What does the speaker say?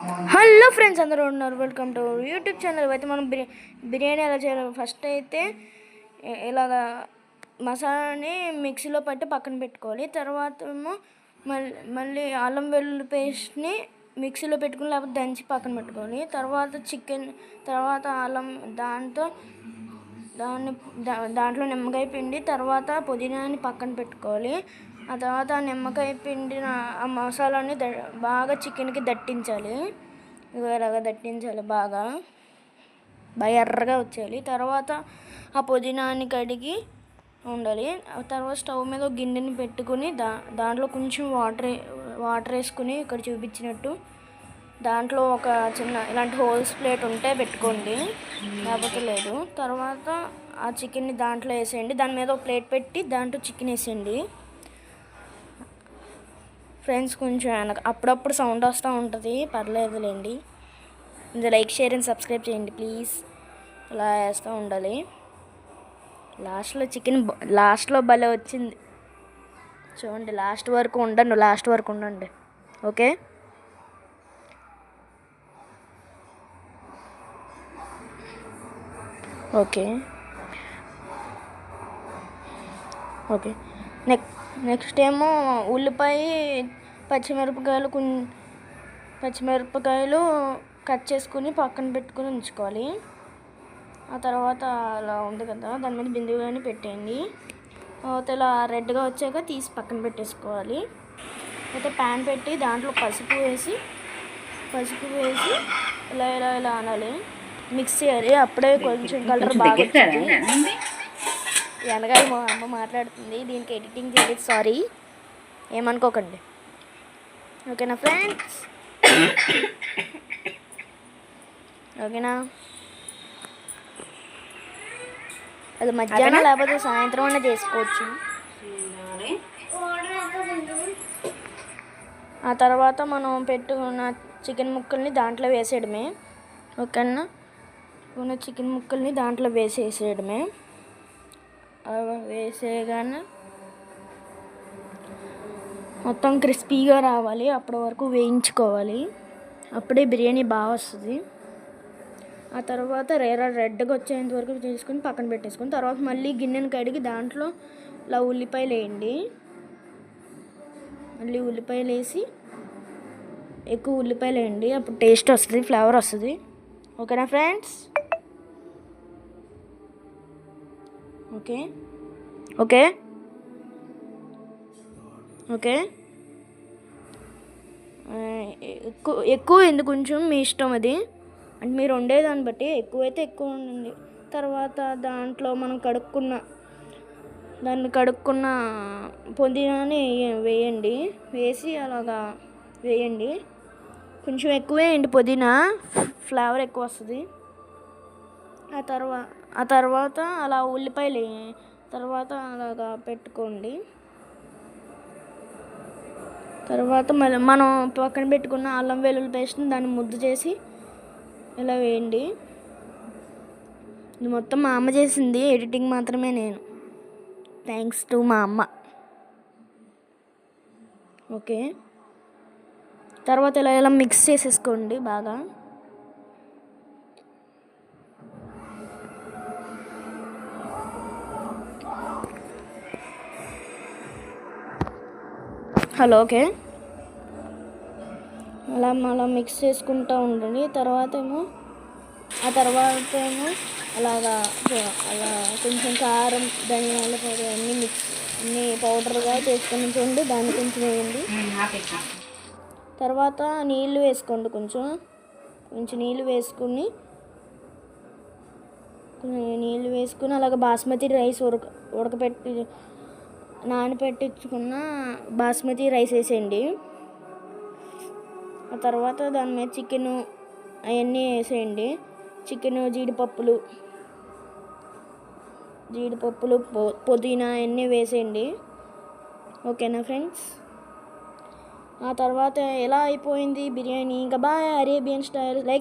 Hello friends, అందరూ ఉన్నారు. Welcome to YouTube channel. అయితే మనం బిర్యానీ ఎలా చేయాలి. ఫస్ట్ అయితే ఇలాగా మసాలాని మిక్సీలో పట్టి పక్కన పెట్టుకోవాలి. తర్వాత ఏమో మళ్ళీ అల్లం వెల్లుల్లి పేస్ట్ని మిక్సీలో పెట్టుకుని లేకపోతే దంచి పక్కన పెట్టుకోవాలి. తర్వాత అల్లం దాంట్లో నిమ్మకాయ పిండి, తర్వాత పుదీనాని పక్కన పెట్టుకోవాలి. ఆ తర్వాత ఆ నిమ్మకాయ పిండిన ఆ మసాలాని బాగా చికెన్కి దట్టించాలి. ఇలాగా దట్టించాలి, బాగా ఎర్రగా వచ్చేయాలి. తర్వాత ఆ పుదీనాని కడిగి ఉండాలి. తర్వాత స్టవ్ మీద ఒక గిన్నెని పెట్టుకుని దాంట్లో కొంచెం వాటర్ వేసుకుని ఇక్కడ చూపించినట్టు దాంట్లో ఒక చిన్న ఇలాంటి హోల్స్ ప్లేట్ ఉంటే పెట్టుకోండి, లేకపోతే లేదు. తర్వాత ఆ చికెన్ని దాంట్లో వేసేయండి. దాని మీద ఒక ప్లేట్ పెట్టి దాంట్లో చికెన్ వేసేయండి. ఫ్రెండ్స్, కొంచెం అప్పుడప్పుడు సౌండ్ వస్తూ ఉంటుంది, పర్లేదులేండి. ఇది లైక్, షేర్ అండ్ సబ్స్క్రైబ్ చేయండి ప్లీజ్. ఇలా వేస్తూ ఉండాలి. లాస్ట్లో భలే వచ్చింది చూడండి. లాస్ట్ వరకు ఉండండి. ఓకే. ఓకే ఓకే నెక్స్ట్ ఏమో ఉల్లిపాయ, పచ్చిమిరపకాయలు కట్ చేసుకుని పక్కన పెట్టుకుని ఉంచుకోవాలి. ఆ తర్వాత అలా ఉంది కదా, దాని మీద బిందువుని పెట్టేయండి. తర్వాత ఇలా రెడ్గా వచ్చాక తీసి పక్కన పెట్టేసుకోవాలి. అయితే ప్యాన్ పెట్టి దాంట్లో పసుపు వేసి ఇలా ఇలా ఇలా అనాలి, మిక్స్ చేయాలి. అప్పుడే కొంచెం కలర్ బాగా వచ్చింది. వెనకాల మా అమ్మ మాట్లాడుతుంది, దీనికి ఎడిటింగ్ చేయలేదు, సారీ, ఏమనుకోకండి. ఓకేనా ఫ్రెండ్స్? ఓకేనా? అది మధ్యాహ్నం లేకపోతే సాయంత్రం అన్నా చేసుకోవచ్చు. ఆ తర్వాత మనం పెట్టుకున్న చికెన్ ముక్కల్ని దాంట్లో వేసేయడమే. ఓకేనా? చికెన్ ముక్కల్ని దాంట్లో వేసేయడమే. వేసేయగానే మొత్తం క్రిస్పీగా రావాలి, అప్పటి వరకు వేయించుకోవాలి. అప్పుడే బిర్యానీ బాగా వస్తుంది. ఆ తర్వాత రెడ్గా వచ్చేంత వరకు చేసుకుని పక్కన పెట్టేసుకుని తర్వాత మళ్ళీ గిన్నెను కడిగి దాంట్లో ఇలా ఉల్లిపాయలు వేయండి. మళ్ళీ ఉల్లిపాయలు వేసి ఎక్కువ ఉల్లిపాయలు వేయండి, అప్పుడు టేస్ట్ వస్తుంది, ఫ్లేవర్ వస్తుంది. ఓకేనా ఫ్రెండ్స్? ఓకే ఓకే ఓకే ఎక్కువ ఎందుకు, కొంచెం మీ ఇష్టం. అది అంటే మీరు వండేదాన్ని బట్టి ఎక్కువైతే ఎక్కువ ఉండండి. తర్వాత దాంట్లో మనం కడుక్కున్న పుదీనాని వేయండి. అలాగా వేయండి, కొంచెం ఎక్కువే వేయండి, పుదీనా ఫ్లేవర్ ఎక్కువ వస్తుంది. ఆ తర్వాత అలా ఉల్లిపాయలు తర్వాత అలాగా పెట్టుకోండి. తర్వాత మనం పక్కన పెట్టుకున్న అల్లం వెల్లుల్లి పేస్ట్ని దాన్ని ముద్ద చేసి ఇలా వేయండి. ఇది మొత్తం మా అమ్మ చేసింది, ఎడిటింగ్ మాత్రమే నేను. థ్యాంక్స్ టు మా అమ్మ. ఓకే. తర్వాత ఇలా మిక్స్ చేసేసుకోండి బాగా. హలో. ఓకే. అలా మిక్స్ చేసుకుంటూ ఉండండి. తర్వాత ఏమో అలా కొంచెం కారం, ధనియాల పొడి అన్నీ పౌడర్గా చేసుకొని ఉంచండి. దాన్ని కొంచెం వేయండి. తర్వాత నీళ్ళు వేసుకోండి, కొంచెం నీళ్ళు వేసుకుని అలాగ బాస్మతి రైస్ నానపెట్టించుకున్న బాస్మతి రైస్ వేసేయండి. ఆ తర్వాత దాని మీద చికెన్ అవన్నీ వేసేయండి. చికెన్, జీడిపప్పులు, పుదీనా అవన్నీ వేసేయండి. ఓకేనా ఫ్రెండ్స్? ఆ తర్వాత ఎలా అయిపోయింది బిర్యానీ. ఇంకా బాయ్, అరేబియన్ స్టైల్. లైక్